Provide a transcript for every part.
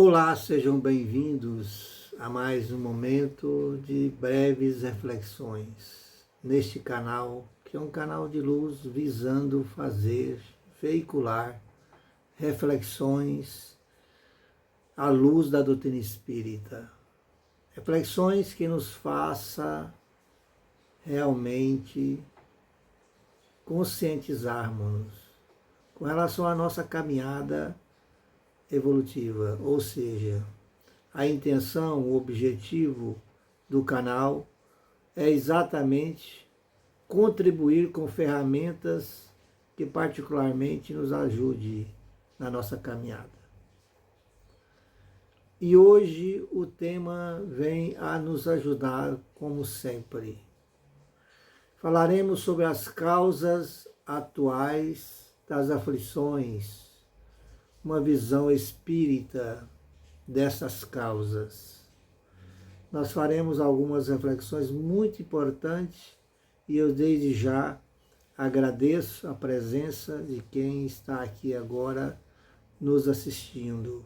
Olá, sejam bem-vindos a mais um momento de breves reflexões neste canal, que é um canal de luz visando veicular reflexões à luz da doutrina espírita. Reflexões que nos faça realmente conscientizarmos com relação à nossa caminhada evolutiva, ou seja, a intenção, o objetivo do canal é exatamente contribuir com ferramentas que particularmente nos ajude na nossa caminhada. E hoje o tema vem a nos ajudar, como sempre. Falaremos sobre as causas atuais das aflições, uma visão espírita dessas causas. Nós faremos algumas reflexões muito importantes e eu desde já agradeço a presença de quem está aqui agora nos assistindo.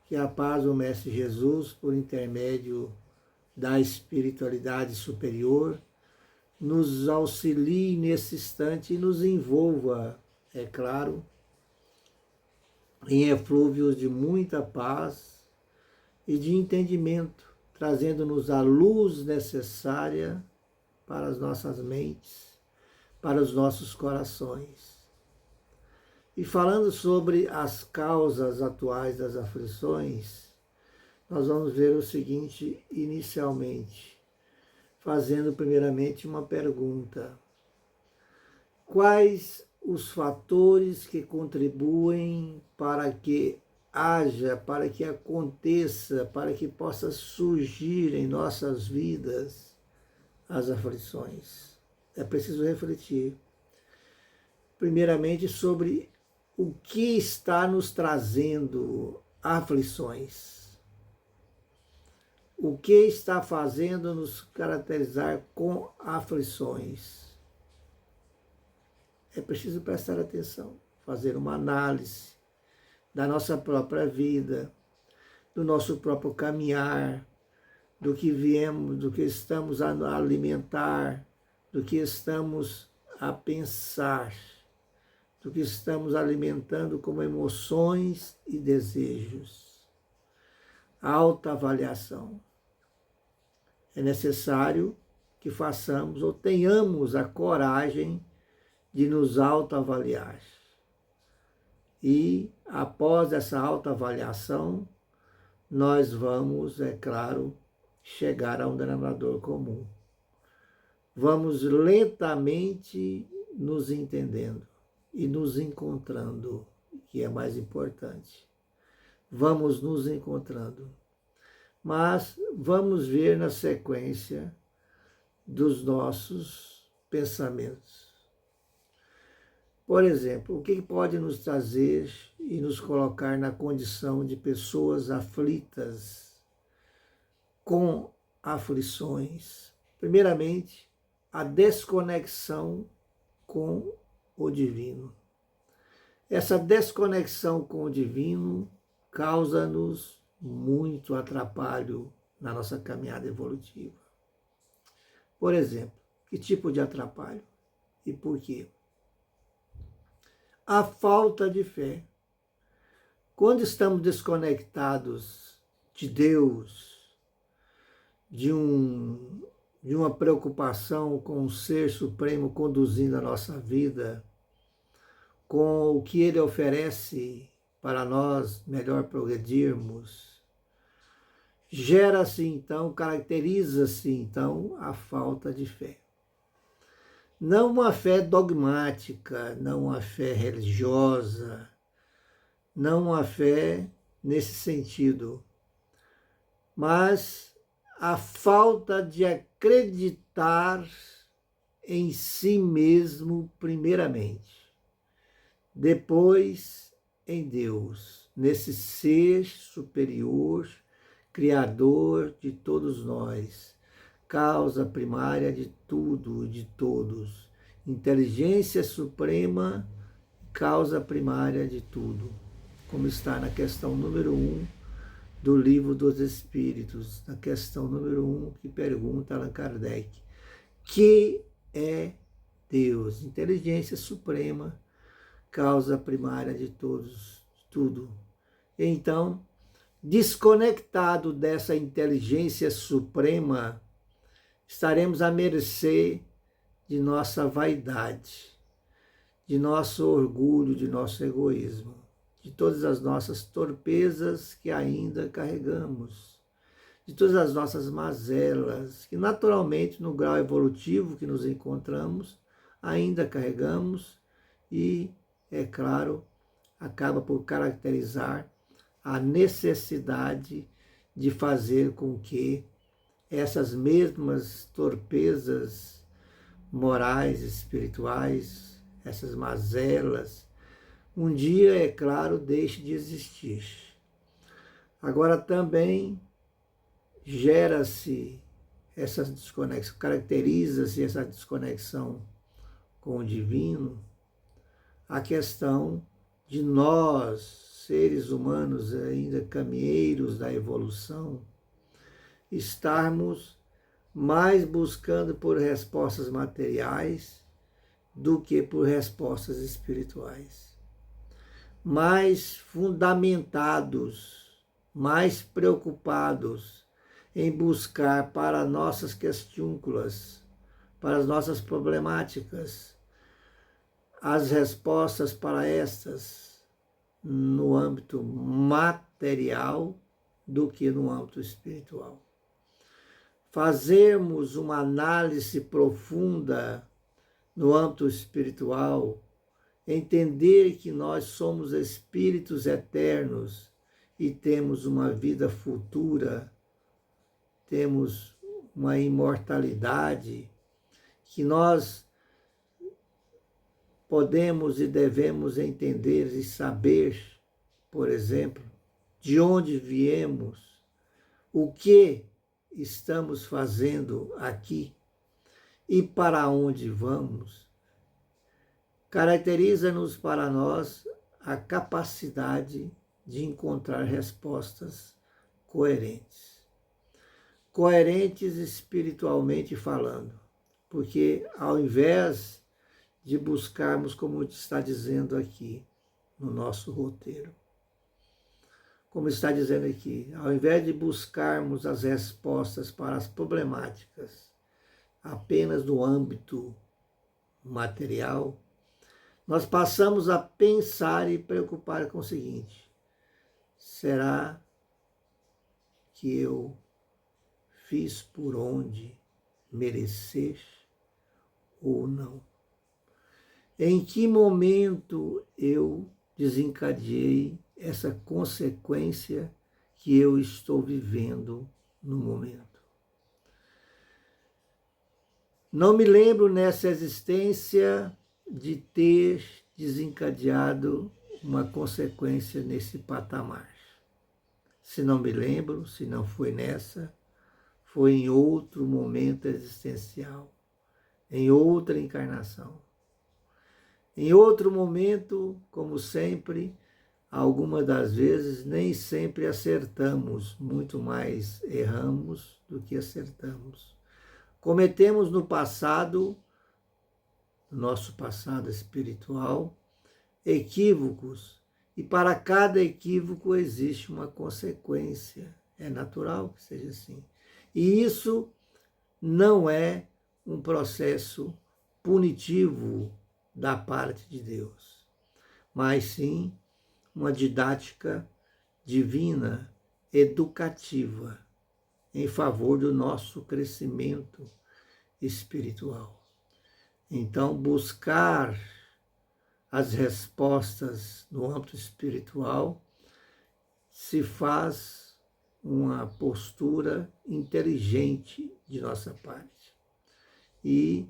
Que a paz do Mestre Jesus, por intermédio da espiritualidade superior, nos auxilie nesse instante e nos envolva, é claro, em eflúvios de muita paz e de entendimento, trazendo-nos a luz necessária para as nossas mentes, para os nossos corações. E falando sobre as causas atuais das aflições, nós vamos ver o seguinte inicialmente, fazendo primeiramente uma pergunta. Quais os fatores que contribuem para que haja, para que aconteça, para que possa surgir em nossas vidas as aflições? É preciso refletir, primeiramente, sobre o que está nos trazendo aflições. O que está fazendo nos caracterizar com aflições? É preciso prestar atenção, fazer uma análise da nossa própria vida, do nosso próprio caminhar, do que viemos, do que estamos a alimentar, do que estamos a pensar, do que estamos alimentando como emoções e desejos. Autoavaliação. É necessário que façamos ou tenhamos a coragem de nos autoavaliar. E, após essa autoavaliação, nós vamos, é claro, chegar a um denominador comum. Vamos lentamente nos entendendo e nos encontrando, que é mais importante. Vamos nos encontrando. Mas vamos ver na sequência dos nossos pensamentos. Por exemplo, o que pode nos trazer e nos colocar na condição de pessoas aflitas, com aflições? Primeiramente, a desconexão com o divino. Essa desconexão com o divino causa-nos muito atrapalho na nossa caminhada evolutiva. Por exemplo, que tipo de atrapalho e por quê? A falta de fé. Quando estamos desconectados de Deus, de uma preocupação com o Ser Supremo conduzindo a nossa vida, com o que Ele oferece para nós melhor progredirmos, gera-se então, caracteriza-se então a falta de fé. Não uma fé dogmática, não uma fé religiosa, não uma fé nesse sentido, mas a falta de acreditar em si mesmo primeiramente, depois em Deus, nesse ser superior, criador de todos nós, causa primária de tudo, de todos, inteligência suprema, causa primária de tudo, como está na questão número 1 do Livro dos Espíritos, na questão número 1, que pergunta Allan Kardec: que é Deus? Inteligência suprema, causa primária de todos, tudo. Então, desconectado dessa inteligência suprema, estaremos à mercê de nossa vaidade, de nosso orgulho, de nosso egoísmo, de todas as nossas torpezas que ainda carregamos, de todas as nossas mazelas, que naturalmente no grau evolutivo que nos encontramos, ainda carregamos e, é claro, acaba por caracterizar a necessidade de fazer com que essas mesmas torpezas morais, espirituais, essas mazelas, um dia, é claro, deixe de existir. Agora também gera-se essa desconexão, caracteriza-se essa desconexão com o divino, a questão de nós, seres humanos ainda caminheiros da evolução, estarmos mais buscando por respostas materiais do que por respostas espirituais. Mais fundamentados, mais preocupados em buscar para nossas questúnculas, para as nossas problemáticas, as respostas para estas no âmbito material do que no âmbito espiritual. Fazermos uma análise profunda no âmbito espiritual, entender que nós somos espíritos eternos e temos uma vida futura, temos uma imortalidade, que nós podemos e devemos entender e saber, por exemplo, de onde viemos, o que estamos fazendo aqui e para onde vamos, caracteriza-nos para nós a capacidade de encontrar respostas coerentes. Coerentes espiritualmente falando, porque ao invés de buscarmos, como está dizendo aqui no nosso roteiro, como está dizendo aqui, ao invés de buscarmos as respostas para as problemáticas apenas no âmbito material, nós passamos a pensar e preocupar com o seguinte: será que eu fiz por onde merecer ou não? Em que momento eu desencadeei essa consequência que eu estou vivendo no momento? Não me lembro nessa existência de ter desencadeado uma consequência nesse patamar. Se não me lembro, se não foi nessa, foi em outro momento existencial, em outra encarnação. Em outro momento, como sempre, algumas das vezes nem sempre acertamos, muito mais erramos do que acertamos. Cometemos no passado, no nosso passado espiritual, equívocos, e para cada equívoco existe uma consequência. É natural que seja assim. E isso não é um processo punitivo da parte de Deus, mas sim uma didática divina, educativa, em favor do nosso crescimento espiritual. Então, buscar as respostas no âmbito espiritual se faz uma postura inteligente de nossa parte. E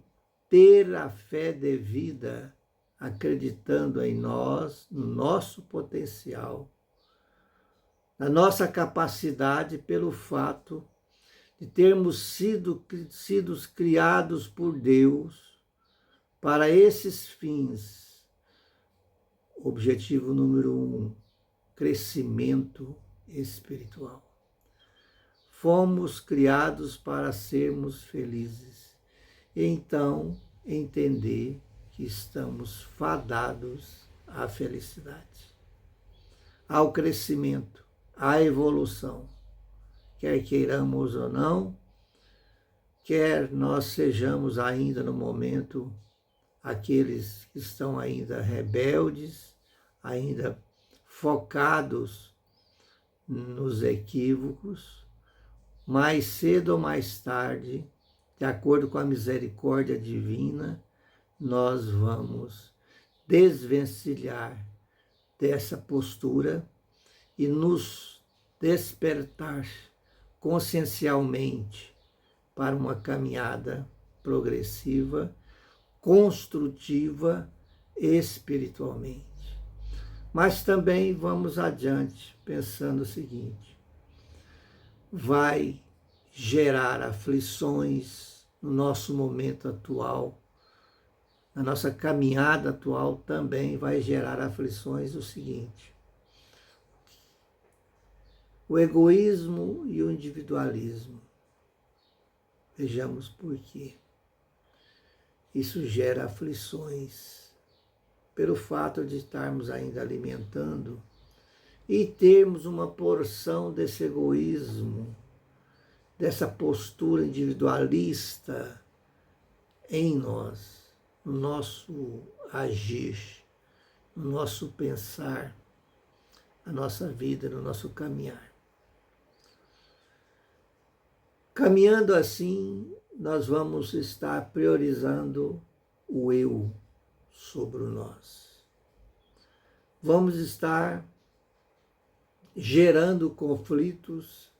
ter a fé devida, acreditando em nós, no nosso potencial, na nossa capacidade, pelo fato de termos sido criados por Deus para esses fins. Objetivo número 1, crescimento espiritual. Fomos criados para sermos felizes. Então, entender que estamos fadados à felicidade, ao crescimento, à evolução. Quer queiramos ou não, quer nós sejamos ainda no momento aqueles que estão ainda rebeldes, ainda focados nos equívocos, mais cedo ou mais tarde, de acordo com a misericórdia divina, nós vamos desvencilhar dessa postura e nos despertar consciencialmente para uma caminhada progressiva, construtiva espiritualmente. Mas também vamos adiante pensando o seguinte: vai gerar aflições no nosso momento atual, na nossa caminhada atual também vai gerar aflições o seguinte: o egoísmo e o individualismo. Vejamos por quê. Isso gera aflições pelo fato de estarmos ainda alimentando e termos uma porção desse egoísmo, dessa postura individualista em nós, no nosso agir, no nosso pensar, na nossa vida, no nosso caminhar. Caminhando assim, nós vamos estar priorizando o eu sobre o nós. Vamos estar gerando conflitos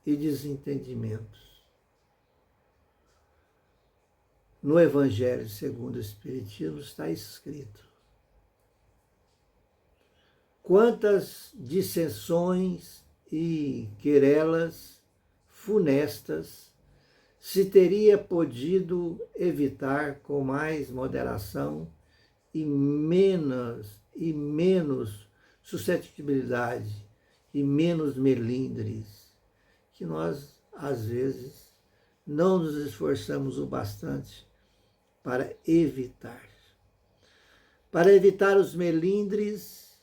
e desentendimentos. No Evangelho segundo o Espiritismo está escrito: quantas dissensões e querelas funestas se teria podido evitar com mais moderação e menos suscetibilidade e menos melindres, que nós, às vezes, não nos esforçamos o bastante para evitar. Para evitar os melindres,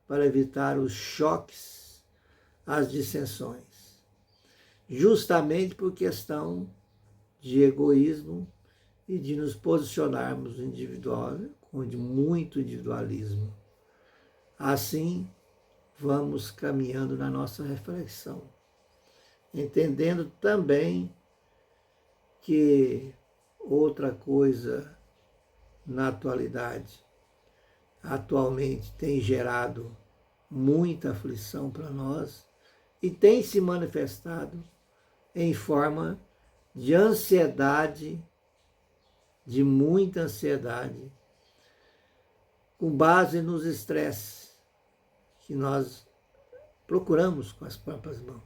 para evitar os choques, as dissensões. Justamente por questão de egoísmo e de nos posicionarmos individual, com muito individualismo. Assim, vamos caminhando na nossa reflexão, entendendo também que outra coisa na atualmente tem gerado muita aflição para nós e tem se manifestado em forma de ansiedade, de muita ansiedade, com base nos estresses que nós procuramos com as próprias mãos,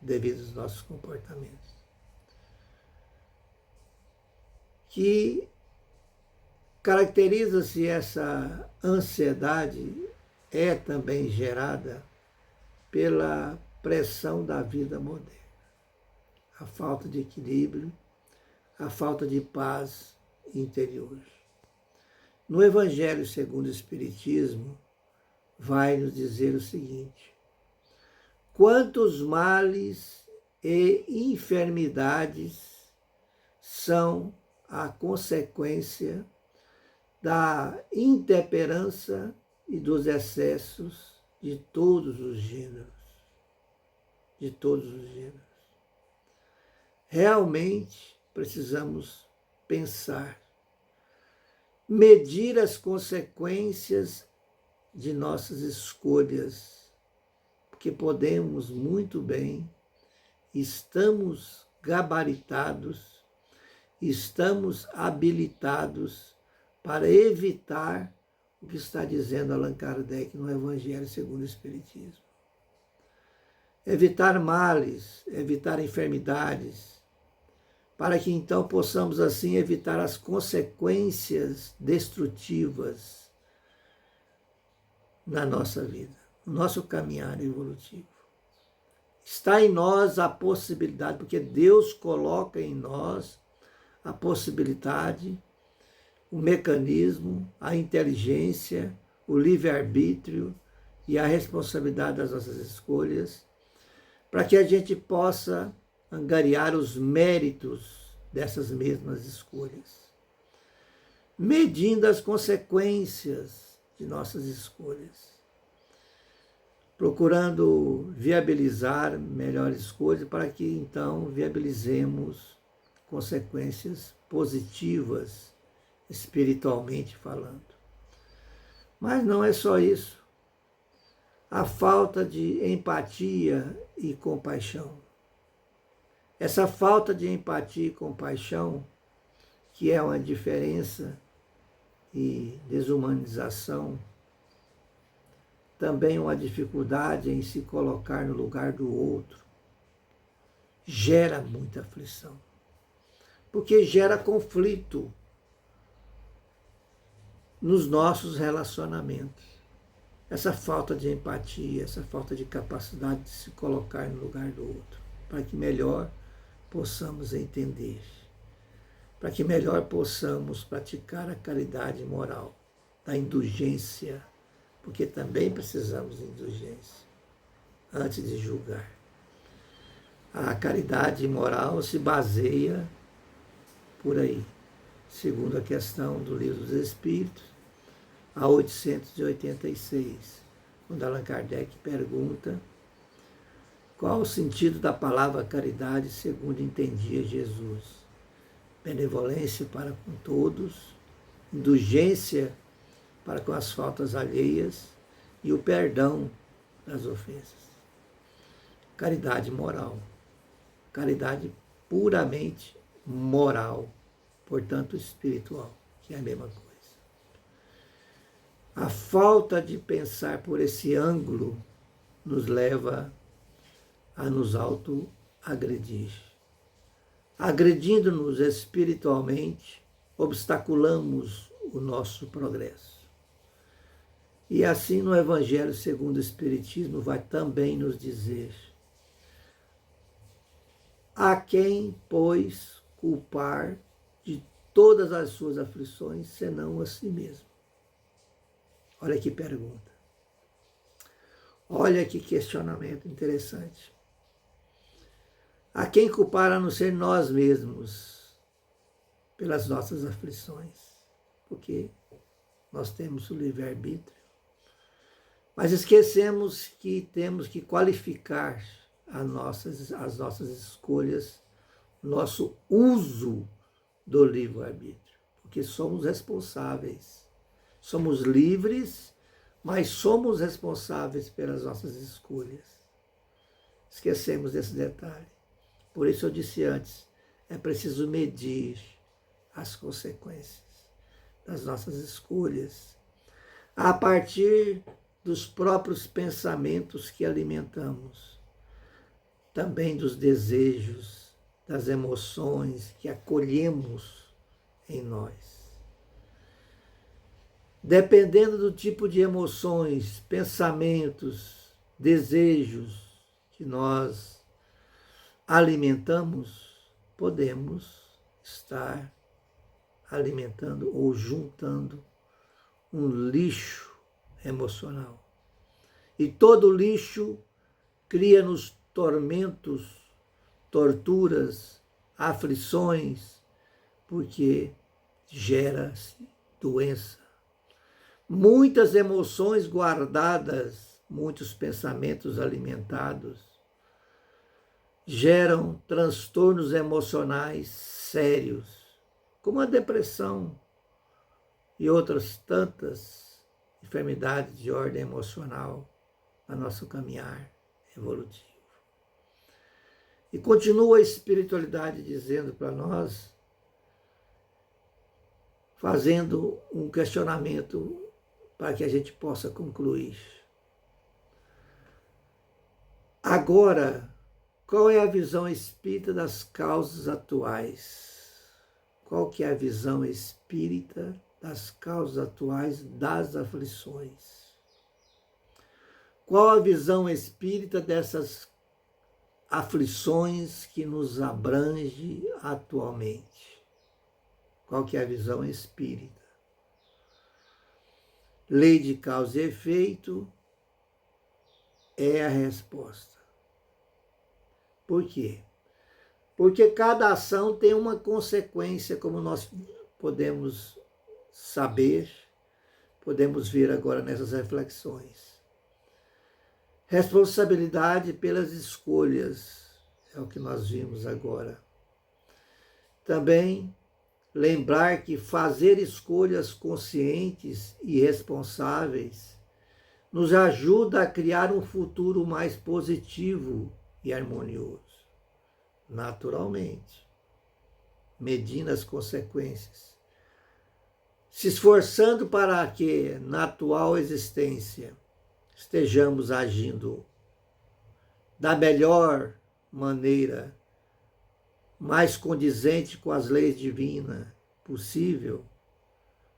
devido aos nossos comportamentos. Que caracteriza-se essa ansiedade, é também gerada pela pressão da vida moderna. A falta de equilíbrio, a falta de paz interior. No Evangelho segundo o Espiritismo, vai nos dizer o seguinte: quantos males e enfermidades são a consequência da intemperança e dos excessos de todos os gêneros. De todos os gêneros. Realmente precisamos pensar, medir as consequências de nossas escolhas, porque podemos muito bem, estamos gabaritados, estamos habilitados para evitar o que está dizendo Allan Kardec no Evangelho segundo o Espiritismo. Evitar males, evitar enfermidades, para que então possamos assim evitar as consequências destrutivas na nossa vida, no nosso caminhar evolutivo. Está em nós a possibilidade, porque Deus coloca em nós a possibilidade, o mecanismo, a inteligência, o livre-arbítrio e a responsabilidade das nossas escolhas, para que a gente possa angariar os méritos dessas mesmas escolhas, medindo as consequências de nossas escolhas, procurando viabilizar melhores coisas para que então viabilizemos consequências positivas, espiritualmente falando. Mas não é só isso. A falta de empatia e compaixão. Essa falta de empatia e compaixão, que é uma diferença e desumanização, também uma dificuldade em se colocar no lugar do outro, gera muita aflição, porque gera conflito nos nossos relacionamentos. Essa falta de empatia, essa falta de capacidade de se colocar no lugar do outro, para que melhor possamos entender, para que melhor possamos praticar a caridade moral, a indulgência, porque também precisamos de indulgência antes de julgar. A caridade moral se baseia por aí, segundo a questão do Livro dos Espíritos, a 886, quando Allan Kardec pergunta qual o sentido da palavra caridade segundo entendia Jesus. Benevolência para com todos, indulgência para com as faltas alheias e o perdão das ofensas. Caridade moral. Caridade puramente moral, portanto espiritual, que é a mesma coisa. A falta de pensar por esse ângulo nos leva a nos autoagredir. Agredindo-nos espiritualmente, obstaculamos o nosso progresso. E assim no Evangelho segundo o Espiritismo vai também nos dizer: a quem, pois, culpar de todas as suas aflições, senão a si mesmo? Olha que pergunta. Olha que questionamento interessante. A quem culpar a não ser nós mesmos pelas nossas aflições? Porque nós temos o livre-arbítrio. Mas esquecemos que temos que qualificar as nossas escolhas, nosso uso do livre-arbítrio, porque somos responsáveis. Somos livres, mas somos responsáveis pelas nossas escolhas. Esquecemos desse detalhe. Por isso eu disse antes, é preciso medir as consequências das nossas escolhas, a partir dos próprios pensamentos que alimentamos, também dos desejos, das emoções que acolhemos em nós. Dependendo do tipo de emoções, pensamentos, desejos que nós alimentamos, podemos estar alimentando ou juntando um lixo emocional. E todo lixo cria-nos tormentos, torturas, aflições, porque gera-se doença. Muitas emoções guardadas, muitos pensamentos alimentados, geram transtornos emocionais sérios, como a depressão e outras tantas enfermidades de ordem emocional no nosso caminhar evolutivo. E continua a espiritualidade dizendo para nós, fazendo um questionamento para que a gente possa concluir. Agora, qual é a visão espírita das causas atuais? Qual que é a visão espírita das causas atuais das aflições? Qual a visão espírita dessas aflições que nos abrange atualmente? Qual que é a visão espírita? Lei de causa e efeito é a resposta. Por quê? Porque cada ação tem uma consequência, como nós podemos saber, podemos ver agora nessas reflexões. Responsabilidade pelas escolhas, é o que nós vimos agora. Também lembrar que fazer escolhas conscientes e responsáveis nos ajuda a criar um futuro mais positivo e harmonioso, naturalmente, medindo as consequências, se esforçando para que, na atual existência, estejamos agindo da melhor maneira, mais condizente com as leis divinas possível,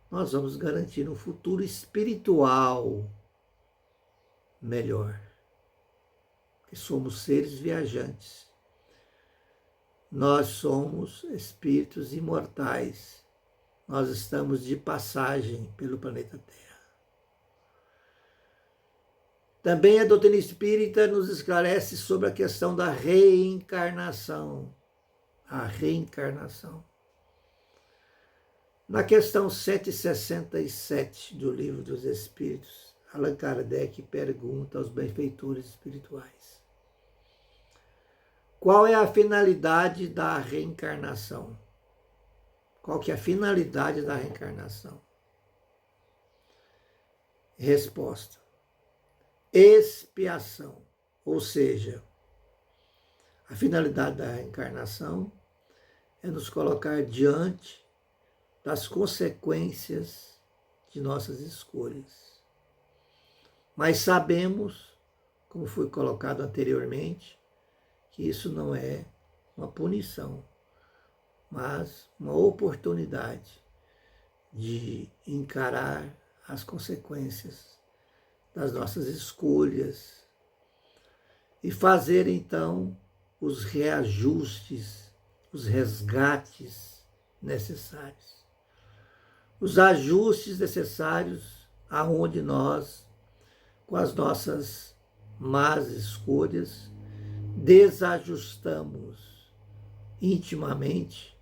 nós vamos garantir um futuro espiritual melhor. Porque somos seres viajantes. Nós somos espíritos imortais. Nós estamos de passagem pelo planeta Terra. Também a doutrina espírita nos esclarece sobre a questão da reencarnação. A reencarnação. Na questão 167 do Livro dos Espíritos, Allan Kardec pergunta aos benfeitores espirituais: qual é a finalidade da reencarnação? Qual que é a finalidade da reencarnação? Resposta: expiação. Ou seja, a finalidade da reencarnação é nos colocar diante das consequências de nossas escolhas. Mas sabemos, como foi colocado anteriormente, que isso não é uma punição, mas uma oportunidade de encarar as consequências das nossas escolhas e fazer então os reajustes, os resgates necessários. Os ajustes necessários aonde nós, com as nossas más escolhas, desajustamos intimamente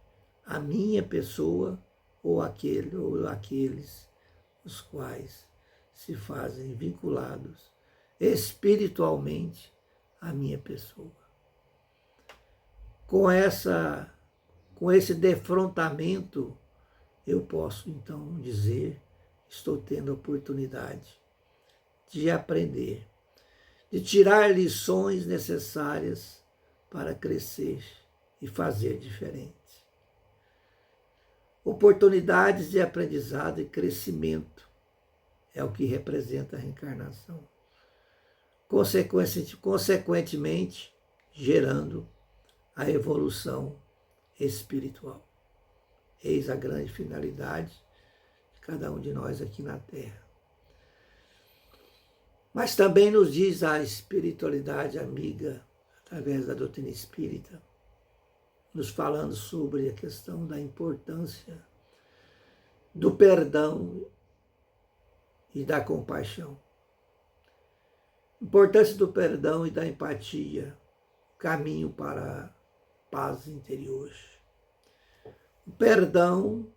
a minha pessoa ou aqueles os quais se fazem vinculados espiritualmente à minha pessoa. Com esse defrontamento, eu posso então dizer, estou tendo a oportunidade de aprender, de tirar lições necessárias para crescer e fazer diferente. Oportunidades de aprendizado e crescimento é o que representa a reencarnação. Consequentemente, gerando a evolução espiritual. Eis a grande finalidade de cada um de nós aqui na Terra. Mas também nos diz a espiritualidade amiga, através da doutrina espírita, nos falando sobre a questão da importância do perdão e da compaixão. Importância do perdão e da empatia, caminho para a paz interior. O perdão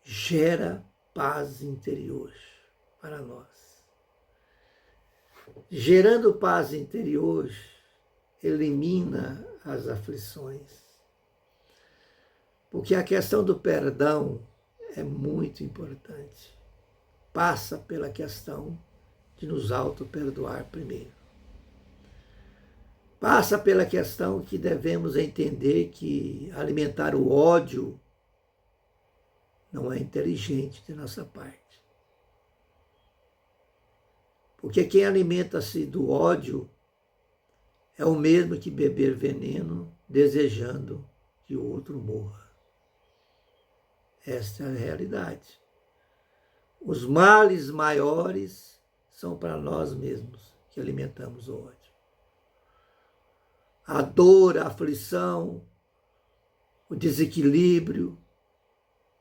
gera paz interior para nós. Gerando paz interior, elimina as aflições. Porque a questão do perdão é muito importante. Passa pela questão de nos auto-perdoar primeiro. Passa pela questão que devemos entender que alimentar o ódio não é inteligente de nossa parte. Porque quem alimenta-se do ódio é o mesmo que beber veneno desejando que o outro morra. Esta é a realidade. Os males maiores são para nós mesmos, que alimentamos o ódio. A dor, a aflição, o desequilíbrio,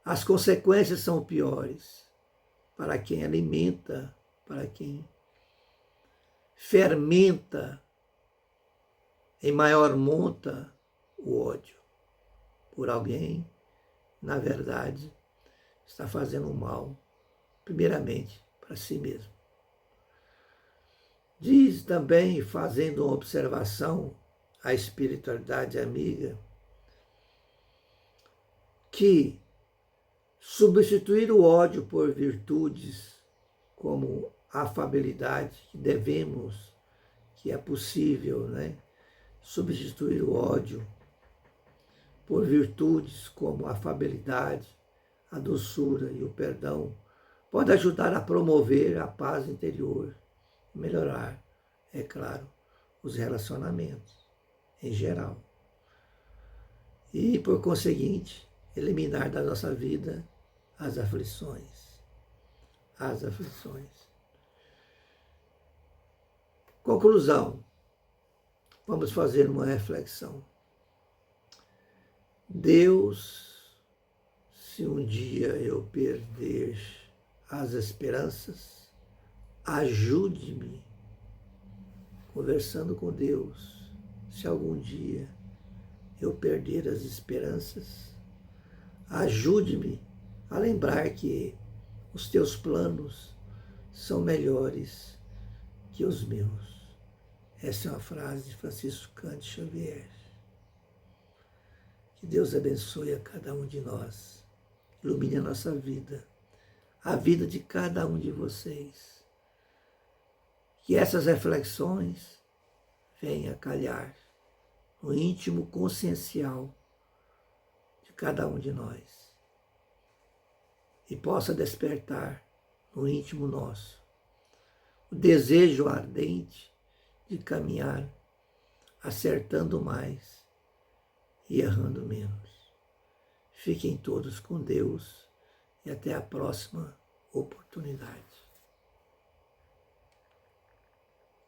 as consequências são piores para quem alimenta, para quem fermenta em maior monta o ódio por alguém, na verdade, está fazendo mal, primeiramente, para si mesmo. Diz também, fazendo uma observação à espiritualidade amiga, que substituir o ódio por virtudes como a afabilidade, que devemos, que é possível, né? Substituir o ódio por virtudes como a afabilidade, a doçura e o perdão, pode ajudar a promover a paz interior e melhorar, é claro, os relacionamentos em geral. E, por conseguinte, eliminar da nossa vida as aflições. As aflições. Conclusão. Vamos fazer uma reflexão. Deus, se um dia eu perder as esperanças, ajude-me, conversando com Deus, se algum dia eu perder as esperanças, ajude-me a lembrar que os teus planos são melhores que os meus. Essa é uma frase de Francisco Cândido Xavier. Que Deus abençoe a cada um de nós, ilumine a nossa vida, a vida de cada um de vocês. Que essas reflexões venham a calhar no íntimo consciencial de cada um de nós e possa despertar no íntimo nosso o desejo ardente de caminhar acertando mais e errando menos. Fiquem todos com Deus e até a próxima oportunidade.